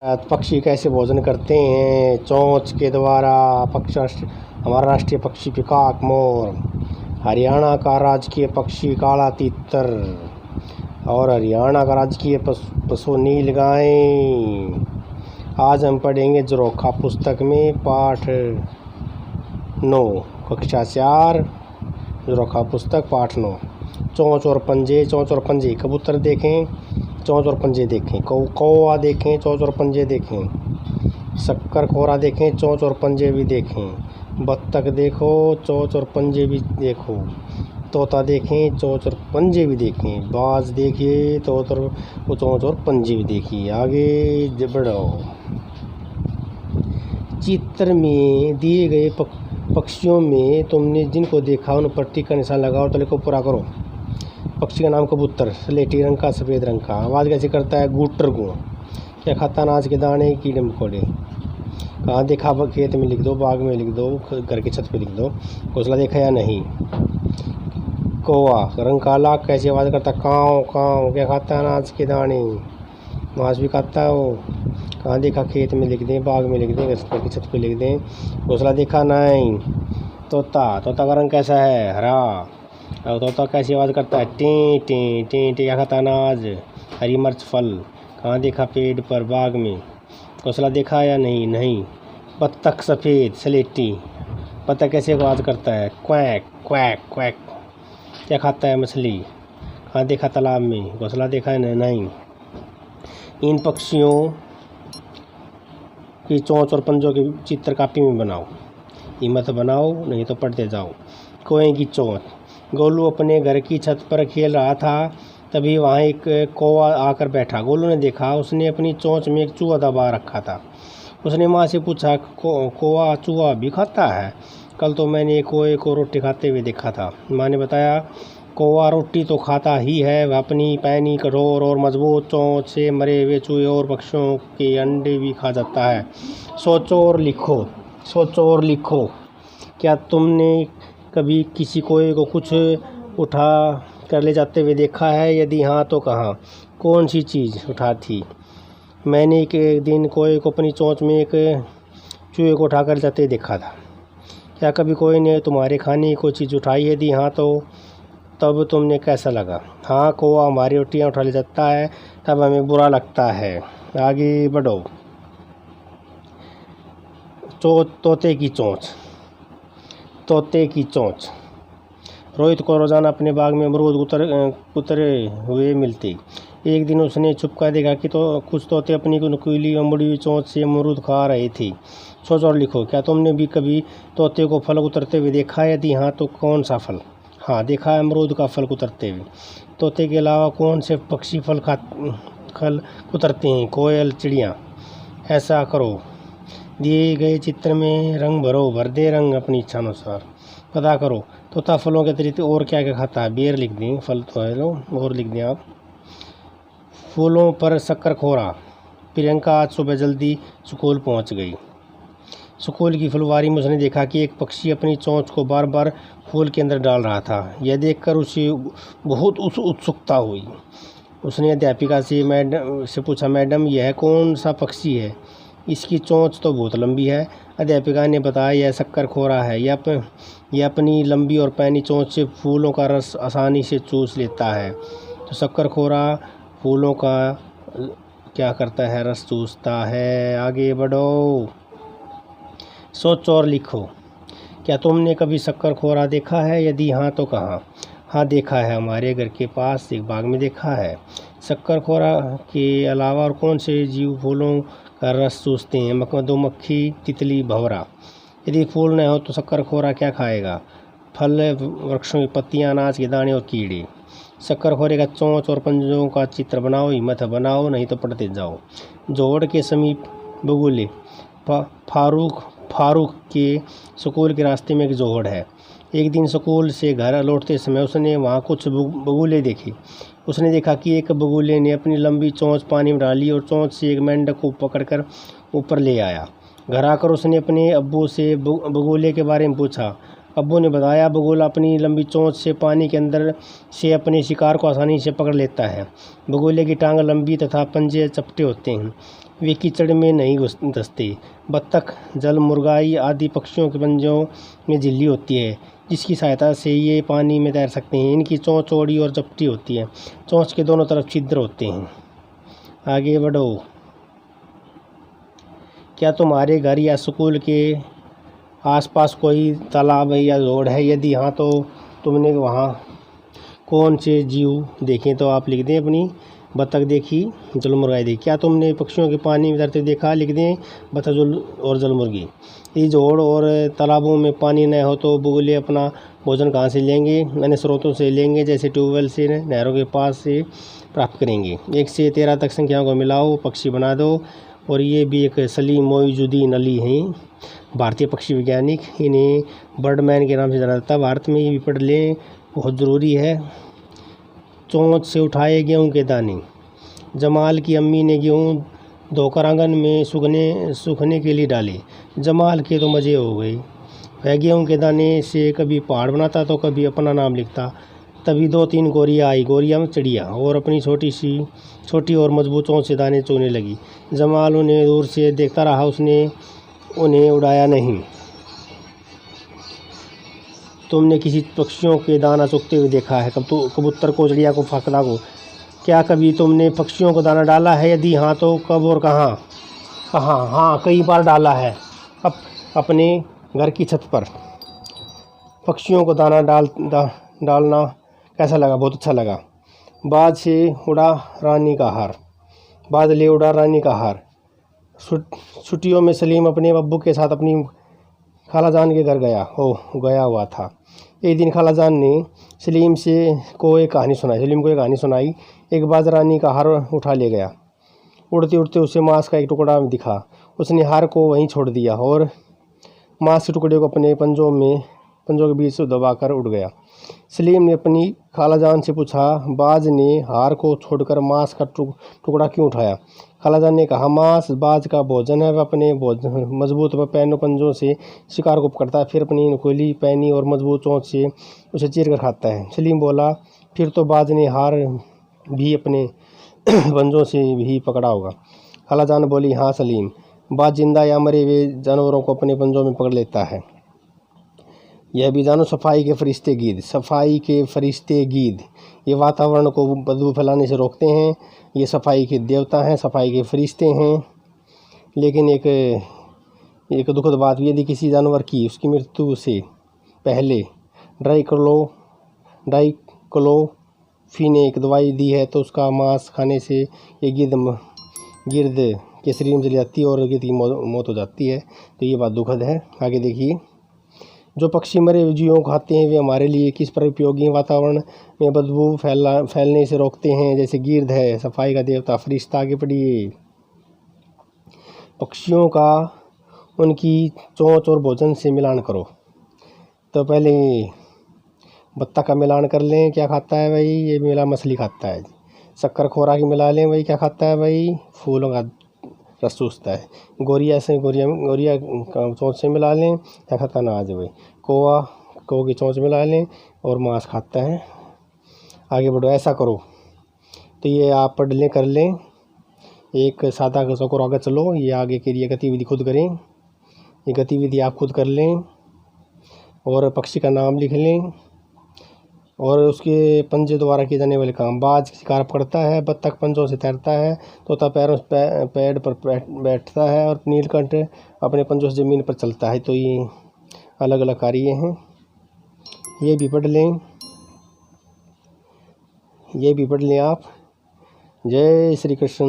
पक्षी कैसे भोजन करते हैं? चोंच के द्वारा। हमारा राष्ट्रीय पक्षी पीकॉक मोर। हरियाणा का राजकीय पक्षी काला तीतर और हरियाणा का राजकीय पशु नीलगाय। आज हम पढ़ेंगे झरोखा पुस्तक में पाठ 9 कक्षा 4 झरोखा पुस्तक पाठ 9। चोंच और पंजे। चोंच और पंजे कबूतर देखें, चोंच और पंजे देखें। कौवा देखें, चोंच और पंजे देखें। शक्कर खोरा देखें, चोंच और पंजे भी देखें। बत्तख देखो, चोंच और पंजे भी देखो। तोता देखें, चोंच और पंजे भी देखें। बाज देखिए, चोंच और पंजे भी देखिए। आगे बढ़ो। चित्र में दिए गए पक्षियों में तुमने जिनको देखा उन पर टिक का निशान लगाओ। तले को पूरा करो। पक्षी का नाम कबूतर, स्लेटी रंग का, सफ़ेद रंग का। आवाज़ कैसे करता है? गूटर गूँ। क्या खाता? अनाज के दाने, कीड़े मकोड़े। कहाँ देखा? खेत में लिख दो, बाग में लिख दो, घर की छत पे लिख दो। घोंसला देखा या नहीं? कौवा रंग काला, कैसी आवाज़ करता? काँव काँव। क्या खाता है? अनाज के दाने, घास भी खाता है वो। कहाँ देखा? खेत में लिख दें, बाग में लिख दें, घर की छत पे लिख दें। घोंसला देखा नहीं? तोता का रंग कैसा है? हरा। और तोता कैसी आवाज़ करता है? T T T T. क्या खाता है? अनाज, हरी मिर्च, फल। कहाँ देखा? पेड़ पर, बाग में। घोंसला देखा या नहीं? नहीं। बत्तख सफ़ेद, स्लेटी। बत्तख कैसे आवाज़ करता है? Quack quack quack. क्या खाता है? मछली। कहाँ देखा? तालाब में। घोंसला देखा है? नहीं। इन पक्षियों की चोंच और पंजों के चित्र कापी में बनाओ। हिम्मत बनाओ, नहीं तो पढ़ते जाओ। कौवे की चोंच। गोलू अपने घर की छत पर खेल रहा था, तभी वहाँ एक कौवा आकर बैठा। गोलू ने देखा, उसने अपनी चोंच में एक चूहा दबा रखा था। उसने माँ से पूछा, कौवा चूहा भी खाता है? कल तो मैंने कौवे को रोटी खाते हुए देखा था। माँ ने बताया, कौवा रोटी तो खाता ही है, वह अपनी पैनी कठोर और मजबूत चोंच से मरे हुए चूहे और पक्षियों के अंडे भी खा जाता है। सोचो और लिखो। सोचो और लिखो। क्या तुमने कभी किसी कौवे को कुछ उठा कर ले जाते हुए देखा है? यदि हाँ तो कहाँ? कौन सी चीज़ उठा थी? मैंने एक दिन कौवे को अपनी चोंच में एक चूहे को उठा कर जाते देखा था। क्या कभी कौवे ने तुम्हारे खाने की कोई चीज़ उठाई? यदि हाँ तो तब तुमने कैसा लगा? हाँ, कौवा हमारी रोटियाँ उठा ले जाता है, तब हमें बुरा लगता है। आगे बढ़ो। तोते की चोंच। तोते की चोंच। रोहित को रोज़ाना अपने बाग में अमरूद उतरे हुए मिलते। एक दिन उसने छुपकर देखा कि कुछ तोते अपनी नुकीली अम्बड़ी चोंच से अमरूद खा रहे थे। सोच और लिखो। क्या तुमने भी कभी तोते को फल उतरते हुए देखा है? यदि हाँ तो कौन सा फल? हाँ, देखा है, अमरूद का फल उतरते हुए। तोते के अलावा कौन से पक्षी फल उतरते हैं? कोयल, चिड़िया। ऐसा करो, दिए गए चित्र में रंग भरो, भर दे रंग अपनी इच्छा अनुसार। पता करो, तोता फलों के अतिरिक्त और क्या क्या खाता है? बेर लिख दें, फल तो है लो, और लिख दें आप। फूलों पर शक्कर खोरा। प्रियंका आज सुबह जल्दी स्कूल पहुंच गई। स्कूल की फुलवारी में उसने देखा कि एक पक्षी अपनी चोंच को बार बार फूल के अंदर डाल रहा था। यह देखकर उसे बहुत उत्सुकता हुई। उसने अध्यापिका से पूछा, मैडम, यह कौन सा पक्षी है? इसकी चोंच तो बहुत लंबी है। अध्यापिका ने बताया, यह शक्कर खोरा है। यह अपनी लंबी और पैनी चोंच से फूलों का रस आसानी से चूस लेता है। तो शक्कर खोरा फूलों का क्या करता है? रस चूसता है। आगे बढ़ो। सोचो और लिखो। क्या तुमने कभी शक्कर खोरा देखा है? यदि हाँ तो कहाँ? हाँ, देखा है, हमारे घर के पास एक बाग में देखा है। शक्कर खोरा के अलावा और कौन से जीव फूलों का रस चूसते हैं? मधुमक्खी, तितली, भंवरा। यदि फूल न हो तो शक्कर खोरा क्या खाएगा? फल, वृक्षों की पत्तियां, अनाज के दाने और कीड़े। शक्कर खोरे का चोंच और पंजों का चित्र बनाओ। हिम्मत बनाओ, नहीं तो पढ़ते जाओ। जोड़ के समीप बगुले। फारूक के स्कूल के रास्ते में एक जोहड़ है। एक दिन स्कूल से घर लौटते समय उसने वहाँ कुछ बगुले देखे। उसने देखा कि एक बगुले ने अपनी लंबी चोंच पानी में डाली और चोंच से एक मेंढक को पकड़कर ऊपर ले आया। घर आकर उसने अपने अब्बू से बगुले के बारे में पूछा। अब्बू ने बताया, बगुला अपनी लंबी चोंच से पानी के अंदर से अपने शिकार को आसानी से पकड़ लेता है। बगुले की टांग लंबी तथा पंजे चपटे होते हैं। वे कीचड़ में नहीं धंसते। बत्तख, जल मुर्गाई आदि पक्षियों के पंजों में झिल्ली होती है, जिसकी सहायता से ये पानी में तैर सकते हैं। इनकी चोंच चौड़ी और चपटी होती है। चोंच के दोनों तरफ छिद्र होते हैं। आगे बढ़ो। क्या तुम्हारे घर या स्कूल के आसपास कोई तालाब या जोड़ है? यदि हाँ तो तुमने वहाँ कौन से जीव देखें? तो आप लिख दें अपनी बत्तख देखी, जलमुर्गाई देखी। क्या तुमने पक्षियों के पानी में तैरते देखा? लिख दें बत्तख और जलमुर्गी। ये जोड़ और तालाबों में पानी न हो तो बुगले अपना भोजन कहाँ से लेंगे? अन्य स्रोतों से लेंगे, जैसे ट्यूबवेल से, नहरों के पास से प्राप्त करेंगे। 1 से 13 तक संख्याओं को मिलाओ, पक्षी बना दो। और ये भी एक सलीम मोइजुद्दीन अली हैं, भारतीय पक्षी वैज्ञानिक। इन्हें बर्डमैन के नाम से जाना जाता है। भारत में ये भी पढ़ लें, बहुत ज़रूरी है। चोंच से उठाए गेहूं के दाने। जमाल की अम्मी ने गेहूं धोकर आंगन में सूखने के लिए डाले। जमाल के तो मज़े हो गए। वह गेहूं के दाने से कभी पहाड़ बनाता तो कभी अपना नाम लिखता। तभी 2-3 गोरियाँ आई। गोरियाँ में चिड़िया, और अपनी छोटी और मजबूत चोंच से दाने चुगने लगी। जमाल उन्हें दूर से देखता रहा, उसने उन्हें उड़ाया नहीं। तुमने किसी पक्षियों के दाना चुगते हुए देखा है? कबूतर को, चिड़िया को, फकड़ा को? क्या कभी तुमने पक्षियों को दाना डाला है? यदि हाँ तो कब और कहाँ? हाँ, कई बार डाला है। अपने घर की छत पर। पक्षियों को दाना डालना कैसा लगा? बहुत अच्छा लगा। बाज से उड़ा रानी का हार। बाज ले उड़ा रानी का हार। छुट्टियों में सलीम अपने अब्बू के साथ अपनी खालाजान के घर गया हुआ था। एक दिन खालाजान ने सलीम को एक कहानी सुनाई। एक बाज रानी का हार उठा ले गया। उड़ते उड़ते उसे मांस का एक टुकड़ा दिखा। उसने हार को वहीं छोड़ दिया और मांस के टुकड़े को अपने पंजों के बीच से दबाकर उड़ गया। सलीम ने अपनी खालाजान से पूछा, बाज ने हार को छोड़कर मांस का टुकड़ा क्यों उठाया? खालाजान ने कहा, मांस बाज का भोजन है। वह अपने मजबूत पंजों से शिकार को पकड़ता है, फिर अपनी नुकीली पैनी और मजबूत चोंच से उसे चीर कर खाता है। सलीम बोला, फिर तो बाज ने हार भी अपने पंजों से भी पकड़ा होगा। खालाजान बोली, हाँ सलीम, बाज जिंदा या मरे हुए जानवरों को अपने पंजों में पकड़ लेता है। यह भी जानो, सफाई के फरिश्ते गीद ये वातावरण को बदबू फैलाने से रोकते हैं। ये सफाई के देवता हैं, सफाई के फरिश्ते हैं। लेकिन एक दुखद बात, यदि किसी जानवर की उसकी मृत्यु से पहले ड्राइक्लोफी ने एक दवाई दी है तो उसका मांस खाने से ये गिर्द के शरीर में चली जाती है और गिद्ध की मौत हो जाती है। तो ये बात दुखद है। आगे देखिए, जो पक्षी मरे हुए जीवों को खाते हैं वे हमारे लिए किस पर उपयोगी हैं? वातावरण में बदबू फैलने से रोकते हैं, जैसे गिर्द है, सफाई का देवता, फरिश्ता। आगे पढ़िए। पक्षियों का उनकी चोंच और भोजन से मिलान करो। तो पहले बत्तख का मिलान कर लें। क्या खाता है भाई? ये मिला मछली खाता है। शक्कर खोरा की मिला लें। भाई क्या खाता है भाई? फूलों का रस चूसता है। गोरिया का चोंच से मिला लें। क्या खाता? अनाज। भाई कौवा की चोंच मिला लें और मांस खाता है। आगे बढ़ो, ऐसा करो। तो ये आप पढ़ लें, कर लें। एक सादा चौकोर आगे चलो। ये आगे के लिए गतिविधि खुद करें। ये गतिविधि आप खुद कर लें और पक्षी का नाम लिख लें और उसके पंजे द्वारा किए जाने वाले काम। बाज शिकार पकड़ता है, बत्तख पंजों से तैरता है, तोता पैरों पेड़ पर बैठता है और नीलकंठ अपने पंजों से ज़मीन पर चलता है। तो ये अलग अलग कार्य हैं। ये भी पढ़ लें आप। जय श्री कृष्ण।